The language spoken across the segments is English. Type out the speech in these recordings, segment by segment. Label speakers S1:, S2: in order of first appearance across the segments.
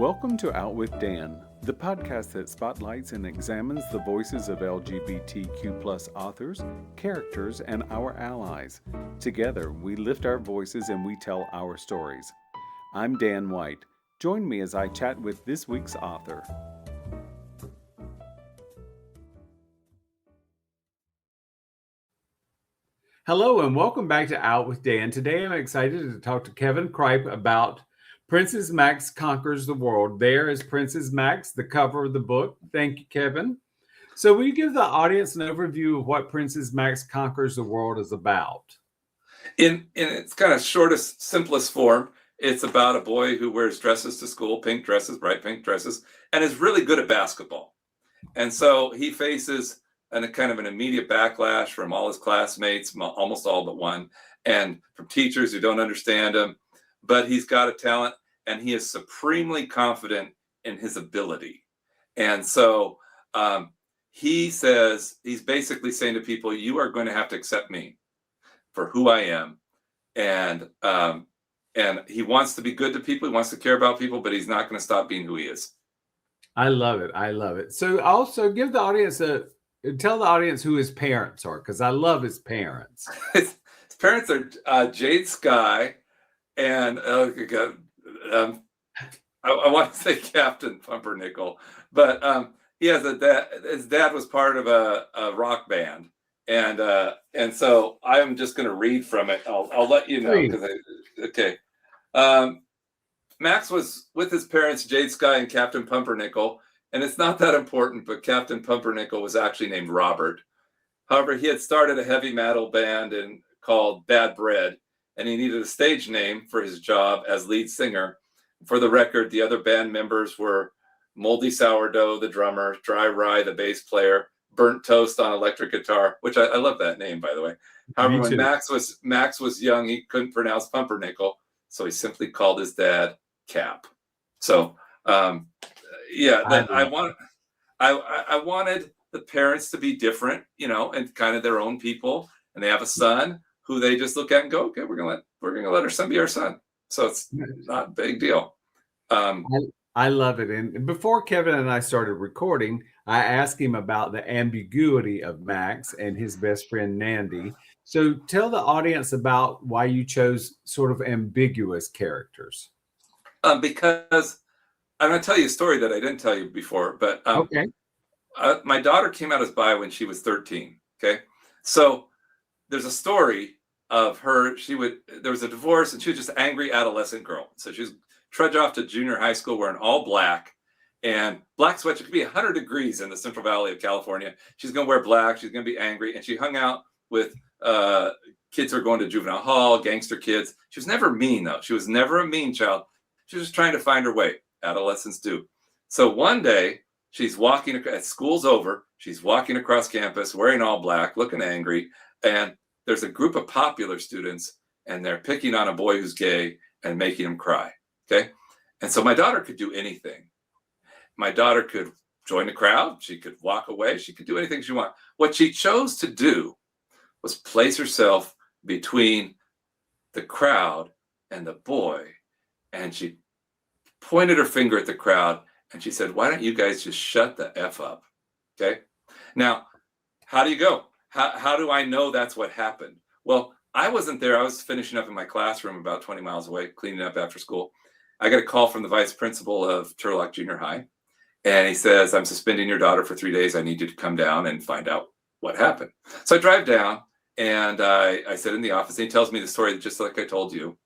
S1: Welcome to Out with Dan, the podcast that spotlights and examines the voices of LGBTQ+ authors, characters, and our allies. Together, we lift our voices and we tell our stories. I'm Dan White. Join me as I chat with this week's author. Hello and welcome back to Out with Dan. Today I'm excited to talk to Kevin Cripe about Princess Max Conquers the World. There is Princess Max, the cover of the book. Thank you, Kevin. So will you give the audience an overview of what Princess Max Conquers the World is about?
S2: In its kind of shortest, simplest form, it's about a boy who wears dresses to school, pink dresses, bright pink dresses, and is really good at basketball. And so he faces a kind of an immediate backlash from all his classmates, almost all but one, and from teachers who don't understand him. But he's got a talent, and he is supremely confident in his ability. And so he says, he's basically saying to people, you are going to have to accept me for who I am. And he wants to be good to people. He wants to care about people, but he's not going to stop being who he is.
S1: I love it. I love it. So also tell the audience who his parents are, because I love his parents.
S2: His parents are Jade Sky and I want to say Captain Pumpernickel, but he has a dad. His dad was part of a rock band, and so I'm just going to read from it. I'll let you know okay. Max was with his parents, Jade Sky and Captain Pumpernickel, and it's not that important, but Captain Pumpernickel was actually named Robert. However, he had started a heavy metal band called Bad Bread, and he needed a stage name for his job as lead singer. For the record, the other band members were Moldy Sourdough, the drummer, Dry Rye, the bass player, Burnt Toast on electric guitar, which I love that name, by the way. However, when Max was young, he couldn't pronounce Pumpernickel, so he simply called his dad Cap. So, I wanted the parents to be different, and kind of their own people, and they have a son who they just look at and go, okay, we're gonna let our son be our son. So it's not a big deal.
S1: I love it. And before Kevin and I started recording, I asked him about the ambiguity of Max and his best friend Nandy. So tell the audience about why you chose sort of ambiguous characters.
S2: Because I'm going to tell you a story that I didn't tell you before, but
S1: okay.
S2: My daughter came out as bi when she was 13. Okay. So there's a story of her. There was a divorce and she was just an angry adolescent girl. So she was trudge off to junior high school wearing all black and black sweats. It could be 100 degrees in the Central Valley of California. She's going to wear black. She's going to be angry. And she hung out with kids who are going to juvenile hall, gangster kids. She was never mean, though. She was never a mean child. She was just trying to find her way. Adolescents do. So one day she's walking, as school's over, she's walking across campus wearing all black, looking angry. And there's a group of popular students and they're picking on a boy who's gay and making him cry. Okay. And so my daughter could do anything. My daughter could join the crowd. She could walk away. She could do anything she wanted. What she chose to do was place herself between the crowd and the boy. And she pointed her finger at the crowd and she said, why don't you guys just shut the F up? Okay. Now, how do you go? How do I know that's what happened? Well, I wasn't there. I was finishing up in my classroom about 20 miles away, cleaning up after school. I got a call from the vice principal of Turlock Junior High. And he says, I'm suspending your daughter for 3 days. I need you to come down and find out what happened. So I drive down and I sit in the office and he tells me the story just like I told you.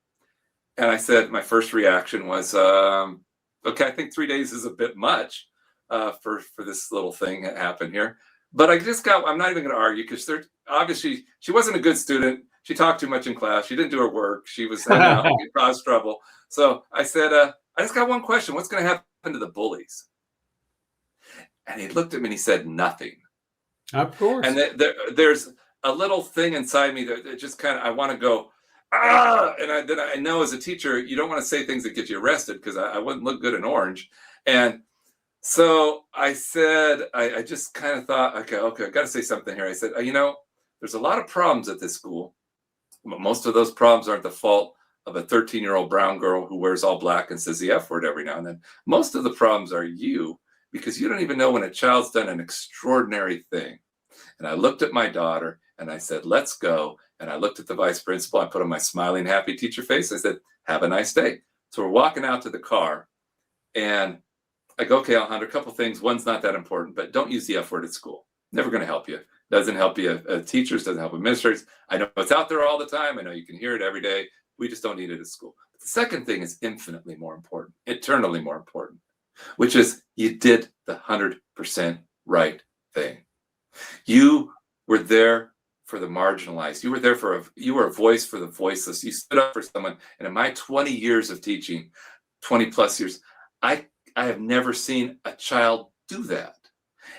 S2: And I said, my first reaction was, okay, I think 3 days is a bit much for this little thing that happened here. But I'm not even going to argue because obviously she wasn't a good student. She talked too much in class. She didn't do her work. She was hanging out and caused trouble. So I said, I just got one question. What's going to happen to the bullies? And he looked at me and he said, nothing.
S1: Of course.
S2: And there's a little thing inside me that just kind of, I want to go, and then I know as a teacher, you don't want to say things that get you arrested because I wouldn't look good in orange. And so I said, I just kind of thought, okay, I got to say something here. I said, there's a lot of problems at this school, but most of those problems aren't the fault of a 13-year-old brown girl who wears all black and says the F word every now and then. Most of the problems are you, because you don't even know when a child's done an extraordinary thing. And I looked at my daughter and I said, let's go. And I looked at the vice principal. I put on my smiling, happy teacher face. I said, have a nice day. So we're walking out to the car and I go, okay, Alejandro, a couple things. One's not that important, but don't use the F word at school. Never going to help you. Doesn't help you teachers, doesn't help administrators. I know it's out there all the time. I know you can hear it every day. We just don't need it at school. But the second thing is infinitely more important, eternally more important, which is you did the 100% right thing. You were there for the marginalized. You were there you were a voice for the voiceless. You stood up for someone. And in my 20 years of teaching, 20 plus years, I have never seen a child do that.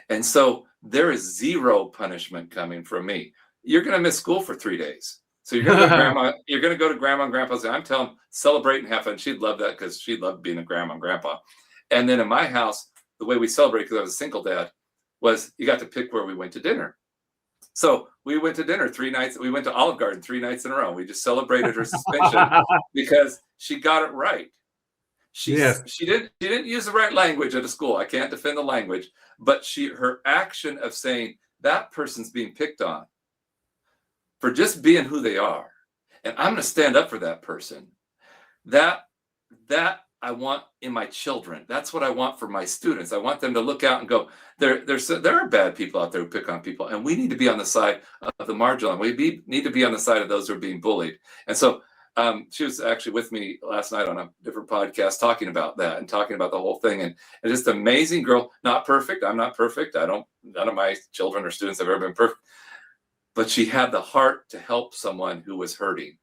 S2: And so there is zero punishment coming from me. You're going to miss school for 3 days. So you're going to go to grandma. You're going to go to grandma and grandpa's. And I'm telling them, celebrate and have fun. She'd love that because she loved being a grandma and grandpa. And then in my house, the way we celebrate, because I was a single dad, was you got to pick where we went to dinner. So we went to dinner 3 nights. We went to Olive Garden 3 nights in a row. We just celebrated her suspension because she got it right. She didn't use the right language at a school. I can't defend the language, but her action of saying that person's being picked on for just being who they are, and I'm going to stand up for that person. That I want in my children. That's what I want for my students. I want them to look out and go, there are bad people out there who pick on people, and we need to be on the side of the marginal. We need to be on the side of those who are being bullied. And so she was actually with me last night on a different podcast talking about that and talking about the whole thing. And just an amazing girl, not perfect. I'm not perfect. None of my children or students have ever been perfect, but she had the heart to help someone who was hurting.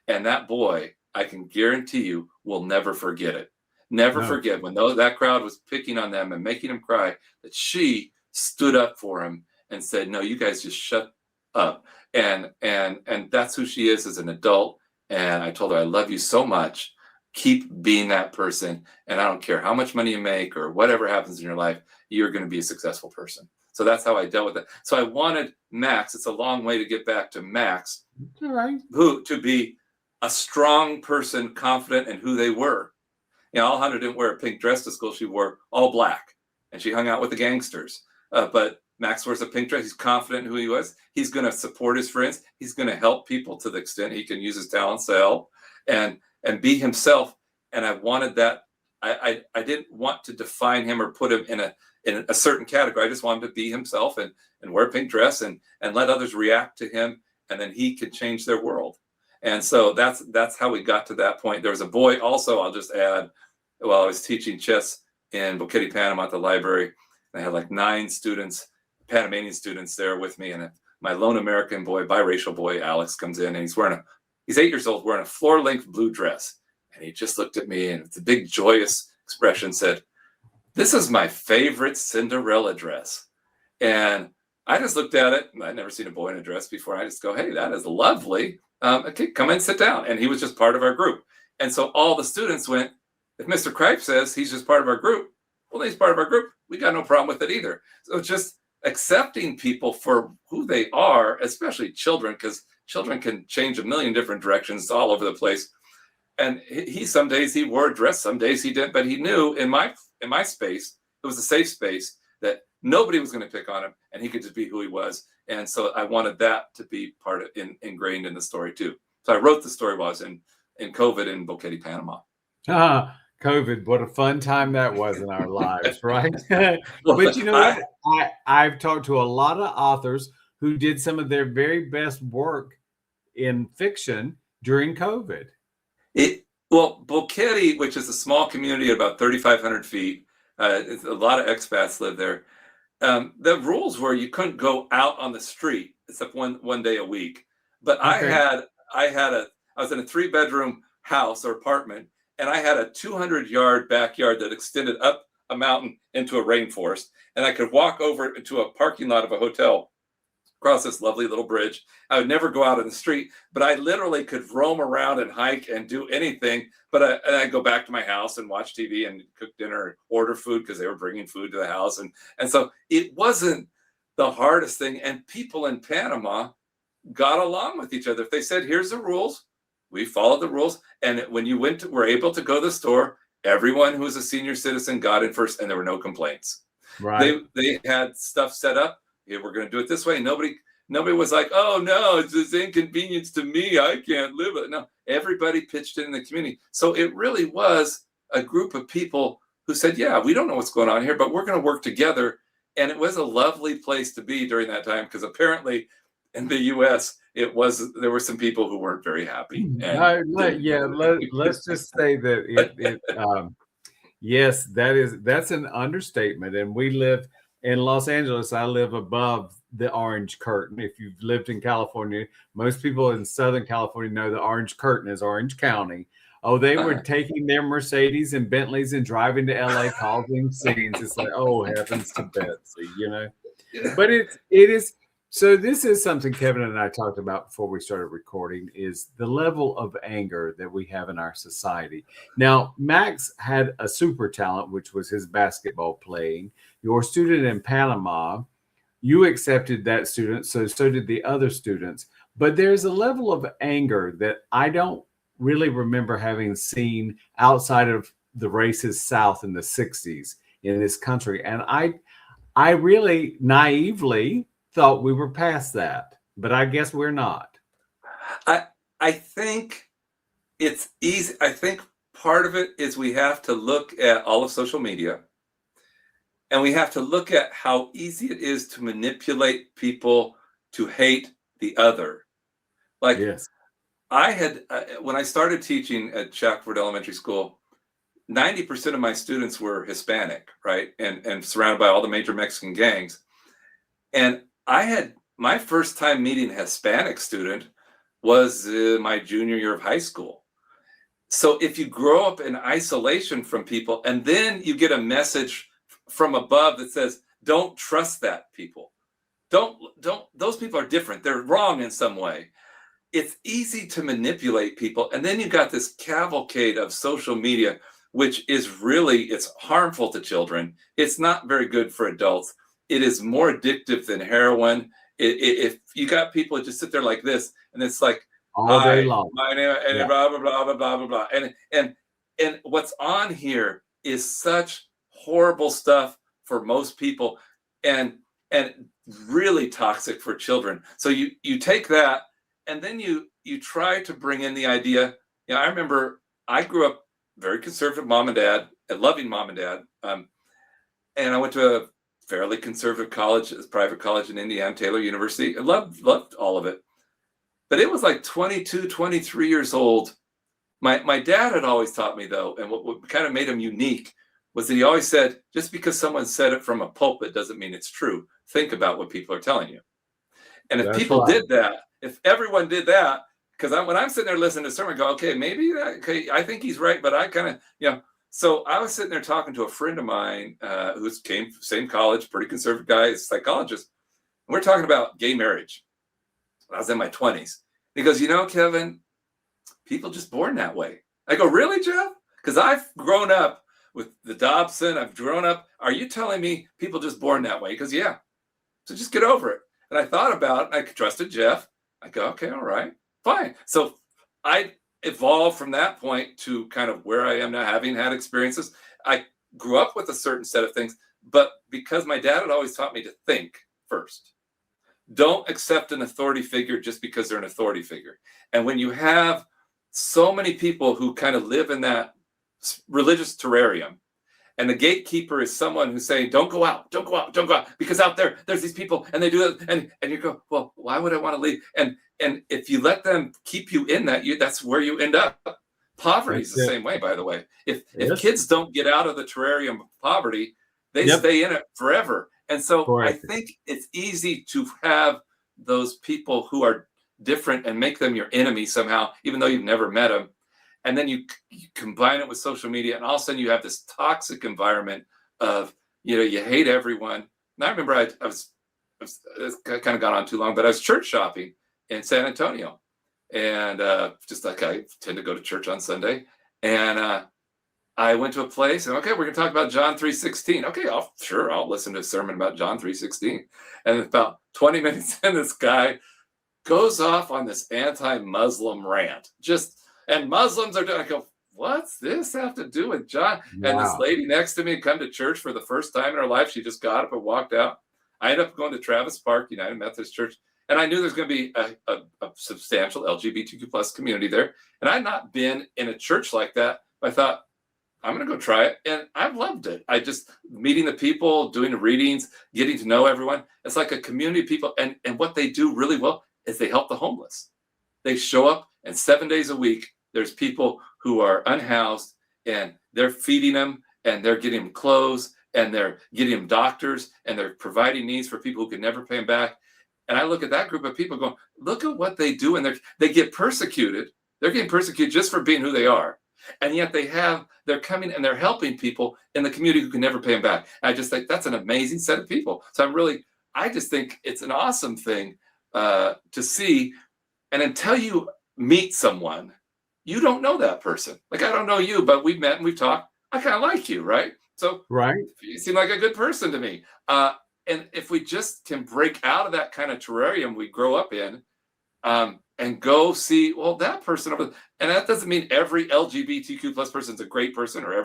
S2: And that boy, I can guarantee you, will never forget it. Never forget when that crowd was picking on them and making them cry, that she stood up for him and said, no, you guys just shut up. And that's who she is as an adult. And I told her, I love you so much. Keep being that person. And I don't care how much money you make or whatever happens in your life, you're going to be a successful person. So that's how I dealt with it. So I wanted Max, it's a long way to get back to Max, who to be a strong person, confident in who they were. You know, Alejandra didn't wear a pink dress to school. She wore all black and she hung out with the gangsters. But Max wears a pink dress. He's confident in who he was. He's going to support his friends. He's going to help people to the extent he can use his talents to help and be himself. And I wanted that. I didn't want to define him or put him in a certain category. I just wanted to be himself and wear a pink dress and let others react to him. And then he could change their world. And so that's how we got to that point. There was a boy also, I'll just add, while I was teaching chess in Boquete, Panama at the library, I had like 9 students, Panamanian students there with me. And my lone American boy, biracial boy, Alex, comes in and he's 8 years old, wearing a floor-length blue dress. And he just looked at me and with a big joyous expression said, this is my favorite Cinderella dress. And I just looked at it. I'd never seen a boy in a dress before. I just go, hey, that is lovely. Okay, come in, sit down. And he was just part of our group. And so all the students went, if Mr. Cripe says he's just part of our group, well, he's part of our group. We got no problem with it either. So just accepting people for who they are, especially children, because children can change a million different directions all over the place. And he some days he wore a dress, some days he didn't, but he knew in my space, it was a safe space that nobody was going to pick on him and he could just be who he was. And so I wanted that to be part of ingrained in the story too. So I wrote the story while I was in COVID in Boquete, Panama.
S1: COVID, what a fun time that was in our lives, right? But you know what? I've talked to a lot of authors who did some of their very best work in fiction during COVID.
S2: Well, Boquete, which is a small community at about 3,500 feet, a lot of expats live there. The rules were you couldn't go out on the street except one day a week. But okay. I was in a 3-bedroom house or apartment, and I had a 200-yard backyard that extended up a mountain into a rainforest, and I could walk over to a parking lot of a hotel, across this lovely little bridge. I would never go out in the street, but I literally could roam around and hike and do anything. But I'd go back to my house and watch TV and cook dinner, order food because they were bringing food to the house. And so it wasn't the hardest thing. And people in Panama got along with each other. If they said, here's the rules, we followed the rules. And when you were able to go to the store, everyone who was a senior citizen got in first, and there were no complaints.
S3: Right.
S2: They had stuff set up. Yeah, we're going to do it this way. Nobody was like, oh no, it's this inconvenience to me, I can't live it. No, everybody pitched in the community. So it really was a group of people who said, yeah, we don't know what's going on here, but we're going to work together. And it was a lovely place to be during that time, because apparently in the US there were some people who weren't very happy.
S3: Let's just say that yes, that's an understatement. And we live in Los Angeles. I live above the Orange Curtain. If you've lived in California, most people in Southern California know the Orange Curtain is Orange County. Oh, they were taking their Mercedes and Bentleys and driving to LA, causing scenes. It's like, oh, heavens to Betsy,
S2: Yeah.
S3: But it is. So this is something Kevin and I talked about before we started recording, is the level of anger that we have in our society. Now, Max had a super talent, which was his basketball playing. Your student in Panama, you accepted that student, so did the other students. But there's a level of anger that I don't really remember having seen outside of the races South in the 60s in this country. And I really naively thought we were past that, but I guess we're not.
S2: I think it's easy. I think part of it is we have to look at all of social media, and we have to look at how easy it is to manipulate people to hate the other. Like,
S3: yes.
S2: I had, when I started teaching at Shackford Elementary School, 90% of my students were Hispanic, right? And surrounded by all the major Mexican gangs. And I had my first time meeting a Hispanic student was my junior year of high school. So if you grow up in isolation from people, and then you get a message from above that says, don't trust that people. Don't, those people are different. They're wrong in some way. It's easy to manipulate people. And then you got this cavalcade of social media, which is really, it's harmful to children. It's not very good for adults. It is more addictive than heroin. If you got people that just sit there like this, and it's like,
S3: all day long,
S2: my name, and blah, blah, blah, blah, blah, blah, blah. And what's on here is such horrible stuff for most people, and really toxic for children. So you take that, and then you try to bring in the idea. I remember I grew up very conservative mom and dad, and loving mom and dad. And I went to a fairly conservative college, a private college in Indiana, Taylor University. I loved all of it. But it was like 22, 23 years old. My dad had always taught me, though, and what kind of made him unique was that he always said, just because someone said it from a pulpit doesn't mean it's true. Think about what people are telling you. And if people did that, if everyone did that, because when I'm sitting there listening to sermon, I go, okay, maybe I think he's right, but I kind of, So I was sitting there talking to a friend of mine who came from the same college, pretty conservative guy, a psychologist. And we're talking about gay marriage. I was in my 20s. He goes, Kevin, people just born that way. I go, really, Jeff? Because I've grown up with the Dobson. I've grown up. Are you telling me people just born that way? He goes, yeah. So just get over it. And I thought about it. I trusted Jeff. I go, okay, all right, fine. So I evolved from that point to kind of where I am now, having had experiences. I grew up with a certain set of things, but because my dad had always taught me to think first. Don't accept an authority figure just because they're an authority figure. And when you have so many people who kind of live in that religious terrarium, and the gatekeeper is someone who's saying, don't go out, because out there's these people and they do it. And you go, well, why would I want to leave? And if you let them keep you in that, that's where you end up. Poverty is the same way, by the way. If kids don't get out of the terrarium of poverty, they stay in it forever. And so I think it's easy to have those people who are different and make them your enemy somehow, even though you've never met them. And then you combine it with social media, and all of a sudden you have this toxic environment of, you hate everyone. And I remember I was kind of gone on too long, but I was church shopping in San Antonio. And just like I tend to go to church on Sunday. And I went to a place and, okay, we're going to talk about John 3:16. Okay, I'll listen to a sermon about John 3:16. And about 20 minutes in, this guy goes off on this anti-Muslim rant. Just and Muslims are doing. I go, what's this have to do with John?
S3: Wow.
S2: And this lady next to me come to church for the first time in her life. She just got up and walked out. I ended up going to Travis Park United Methodist Church, and I knew there's going to be a substantial LGBTQ plus community there. And I'd not been in a church like that. I thought, I'm going to go try it. And I've loved it. I just meeting the people, doing the readings, getting to know everyone. It's like a community of people. And what they do really well is they help the homeless. They show up, and 7 days a week, there's people who are unhoused, and they're feeding them, and they're getting them clothes, and they're getting them doctors, and they're providing needs for people who can never pay them back. And I look at that group of people going, look at what they do. And they get persecuted. They're getting persecuted just for being who they are. And yet they're coming and they're helping people in the community who can never pay them back. And I just think that's an amazing set of people. So I just think it's an awesome thing to see. And until you meet someone, you don't know that person. Like, I don't know you, but we've met and we've talked. I kind of like you, right? So
S3: right.
S2: You seem like a good person to me. And if we just can break out of that kind of terrarium we grow up in, and go see, well, that person over there. And that doesn't mean every LGBTQ plus person is a great person, or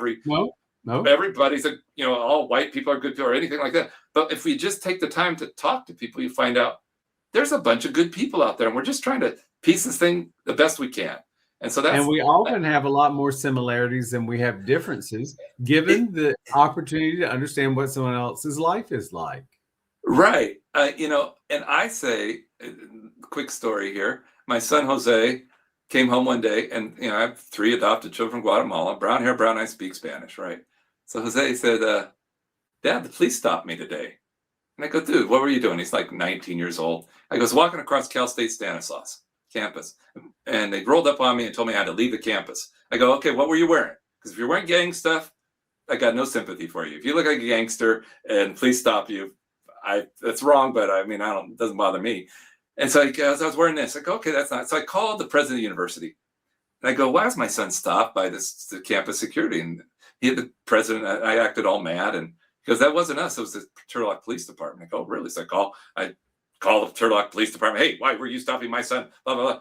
S3: no.
S2: Everybody's all white people are good people or anything like that. But if we just take the time to talk to people, you find out there's a bunch of good people out there, and we're just trying to piece this thing the best we can. And we
S3: often have a lot more similarities than we have differences, given the opportunity to understand what someone else's life is like.
S2: Right. And I say, quick story here. My son, Jose, came home one day, and, I have 3 adopted children from Guatemala, brown hair, brown eyes, speak Spanish, right? So Jose said, Dad, the police stopped me today. And I go, dude, what were you doing? He's like 19 years old. I was walking across Cal State Stanislaus campus, and they rolled up on me and told me I had to leave the campus. I go, okay, what were you wearing? Because if you're wearing gang stuff, I got no sympathy for you. If you look like a gangster and police stop you, that's wrong, but it doesn't bother me. And so I was wearing this. I go, okay, that's not. So I called the president of the university. And I go, why was my son stopped by the campus security? And the president, I acted all mad. And he goes, that wasn't us. It was the Turlock Police Department. I go, really? So I call the Turlock Police Department. Hey, why were you stopping my son? Blah, blah, blah.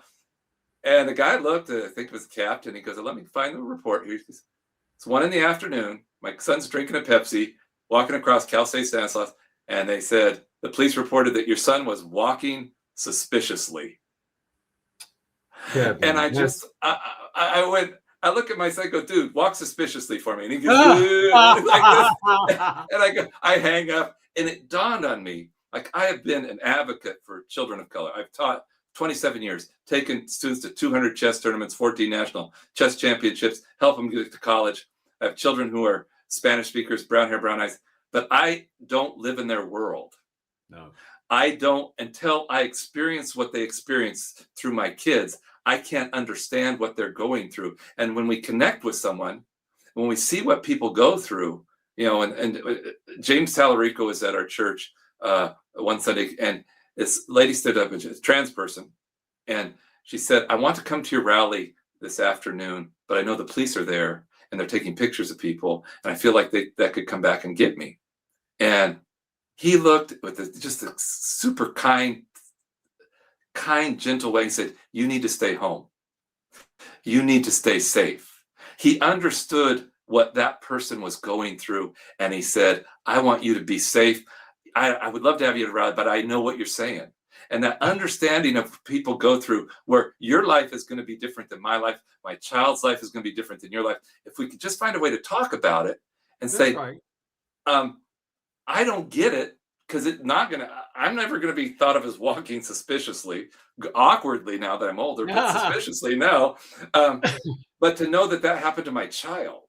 S2: And the guy looked, I think it was the captain. He goes, let me find the report here. It's 1 p.m. My son's drinking a Pepsi, walking across Cal State Stanislaus. And they said, the police reported that your son was walking suspiciously.
S3: Kevin,
S2: and I look at my son, I go, dude, walk suspiciously for me. And he goes, like this. And I hang up. And it dawned on me, like, I have been an advocate for children of color. I've taught 27 years, taken students to 200 chess tournaments, 14 national chess championships, help them get to college. I have children who are Spanish speakers, brown hair, brown eyes, but I don't live in their world.
S3: No.
S2: I don't, until I experience what they experience through my kids, I can't understand what they're going through. And when we connect with someone, when we see what people go through, and James Talarico was at our church one Sunday, and this lady stood up, and she's a trans person, and she said, I want to come to your rally this afternoon, but I know the police are there, and they're taking pictures of people, and I feel like that could come back and get me. And he looked with just a super kind, gentle way. He said, you need to stay home. You need to stay safe. He understood what that person was going through. And he said, I want you to be safe. I would love to have you at a rally, but I know what you're saying. And that understanding of people go through, where your life is going to be different than my life. My child's life is going to be different than your life. If we could just find a way to talk about it and say, right. I don't get it, because I'm never going to be thought of as walking suspiciously, awkwardly now that I'm older, but suspiciously no. But to know that happened to my child.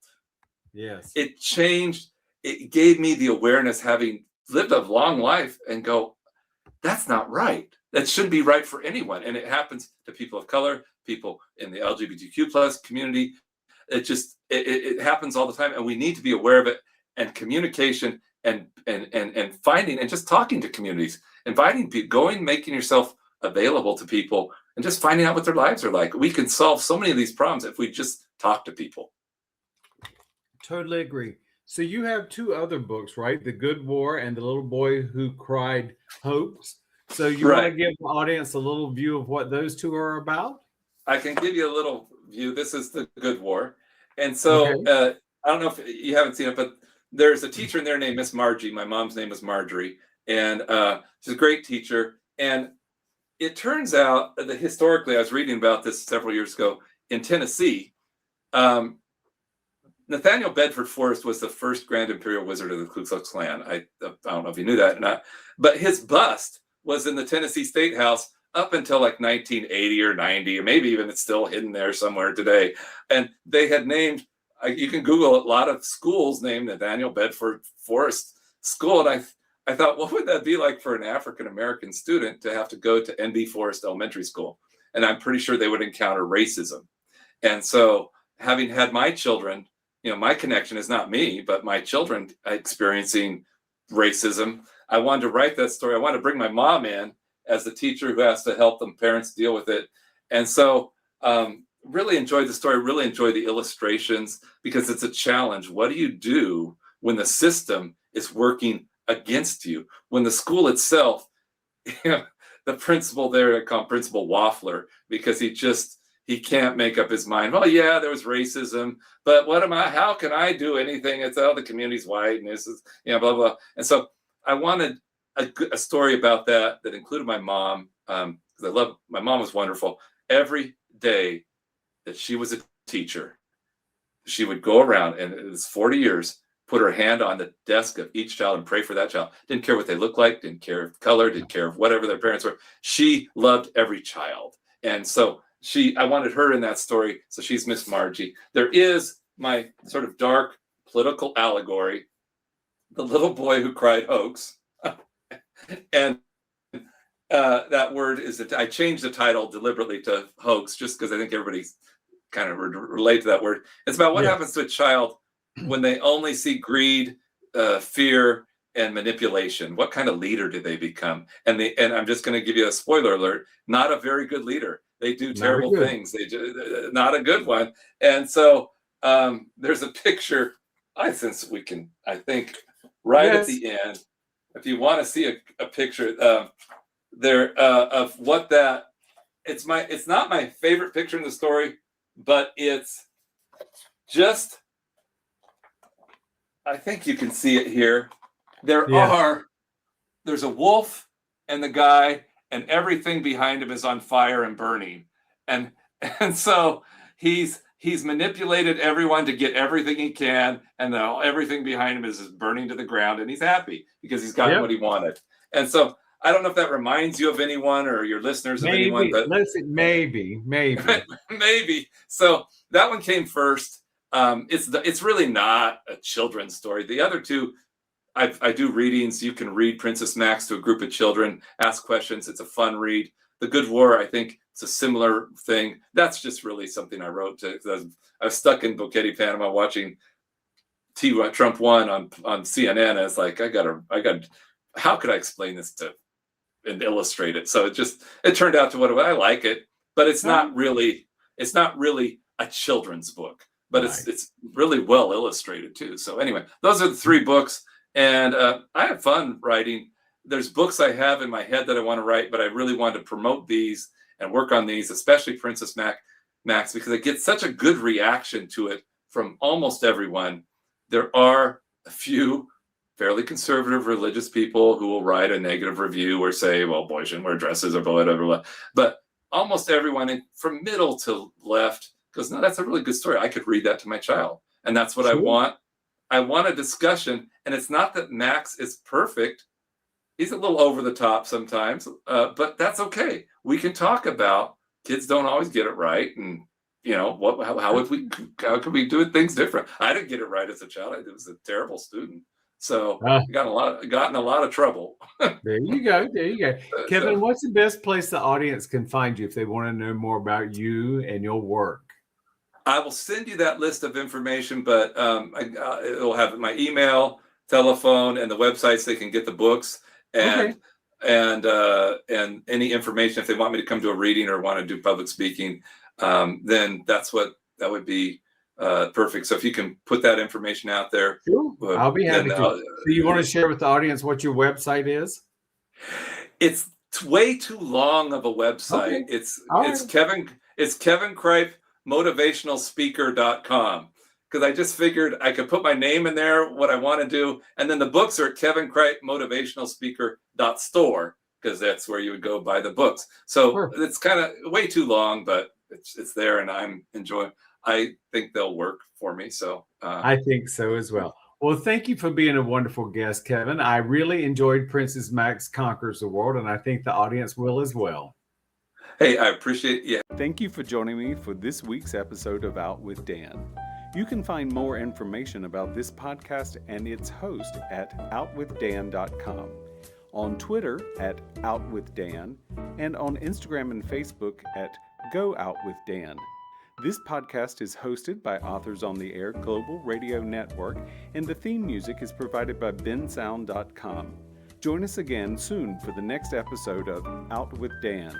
S3: Yes.
S2: It changed. It gave me the awareness, having lived a long life, and go, that's not right. That shouldn't be right for anyone. And it happens to people of color, people in the LGBTQ plus community. It happens all the time. And we need to be aware of it, and communication and finding and just talking to communities, inviting people, making yourself available to people, and just finding out what their lives are like. We can solve so many of these problems if we just talk to people.
S3: Totally agree. So you have 2 other books, right? The Good War and The Little Boy Who Cried Hopes. So you want to give the audience a little view of what those 2 are about?
S2: I can give you a little view. This is the good war. And so
S3: Okay.
S2: I don't know if you haven't seen it, but there's a teacher in there named Miss Margie. My mom's name was Marjorie, and she's a great teacher. And it turns out that historically, I was reading about this several years ago in Tennessee. Nathaniel Bedford Forrest was the first Grand Imperial Wizard of the Ku Klux Klan. I don't know if you knew that or not, but his bust was in the Tennessee State House up until like 1980 or 90, or maybe even it's still hidden there somewhere today. And they had named, you can Google a lot of schools named Nathaniel Bedford Forrest School. And I thought, what would that be like for an African-American student to have to go to N.B. Forrest Elementary School? And I'm pretty sure they would encounter racism. And so having had my children, my connection is not me, but my children experiencing racism, I wanted to write that story. I wanted to bring my mom in as the teacher who has to help them parents deal with it. And so really enjoyed the story, really enjoyed the illustrations, because it's a challenge. What do you do when the system is working against you? When the school itself, the principal there, I call him Principal Waffler, because he can't make up his mind. Well, yeah, there was racism, but how can I do anything? It's the community's white and this is, blah, blah. And so I wanted a story about that included my mom, because my mom was wonderful. Every day that she was a teacher, she would go around, and it was 40 years, put her hand on the desk of each child and pray for that child. Didn't care what they looked like, didn't care of color, didn't care of whatever their parents were. She loved every child. And so I wanted her in that story. So she's Miss Margie. There is my sort of dark political allegory, the little boy who cried hoax. And that word is that I changed the title deliberately to hoax, just because I think everybody's kind of relate to that word. It's about what happens to a child when they only see greed, fear, and manipulation. What kind of leader do they become? And I'm just going to give you a spoiler alert: not a very good leader. They do terrible things. They do not a good one. And so there's a picture. I think right at the end, if you want to see a picture there of what that, it's not my favorite picture in the story, but it's just, I think you can see it here. There's a wolf and the guy, and everything behind him is on fire and burning. And so he's manipulated everyone to get everything he can, and everything behind him is burning to the ground, and he's happy because he's gotten what he wanted. And so I don't know if that reminds you of anyone or your listeners of anyone, but
S3: maybe.
S2: Maybe. So that one came first. It's really not a children's story. The other two, I do readings. You can read Princess Max to a group of children, ask questions. It's a fun read. The Good War, I think it's a similar thing. That's just really something I wrote because I was stuck in Boquete, Panama, watching Trump won on CNN. And it's like, I got. How could I explain this and illustrate it? So it turned out to what I like it, but it's not really a children's book, but it's really well illustrated too. So anyway, those are the three books, and I have fun writing. There's books I have in my head that I want to write, but I really want to promote these and work on these, especially Princess Max, because I get such a good reaction to it from almost everyone. There are a few fairly conservative religious people who will write a negative review or say, well, boys shouldn't wear dresses or whatever. But almost everyone from middle to left goes, no, that's a really good story. I could read that to my child. And that's what I want. I want a discussion. And it's not that Max is perfect. He's a little over the top sometimes, but that's okay. We can talk about kids don't always get it right. And, how could we do things different? I didn't get it right as a child. I was a terrible student. So I got in a lot of trouble.
S3: There you go. Kevin, what's the best place the audience can find you if they want to know more about you and your work?
S2: I will send you that list of information, but it'll have my email, telephone, and the websites they can get the books and any information if they want me to come to a reading or want to do public speaking. Then that would be perfect. So if you can put that information out there,
S3: sure. I'll be happy to. So you want to share with the audience what your website is?
S2: It's way too long of a website. Okay. It's Kevin Cripe kevincripemotivationalspeaker.com, because I just figured I could put my name in there, what I want to do, and then the books are at kevincripemotivationalspeaker.store, because that's where you would go buy the books. So it's kind of way too long, but it's there, and I'm enjoying. I think they'll work for me. So
S3: I think so as well. Well, thank you for being a wonderful guest, Kevin. I really enjoyed Princess Max Conquers the World, and I think the audience will as well.
S2: Hey, I appreciate you.
S1: Thank you for joining me for this week's episode of Out with Dan. You can find more information about this podcast and its host at OutWithDan.com, on Twitter at OutWithDan, and on Instagram and Facebook at GoOutWithDan. This podcast is hosted by Authors on the Air Global Radio Network, and the theme music is provided by bensound.com. Join us again soon for the next episode of Out with Dan.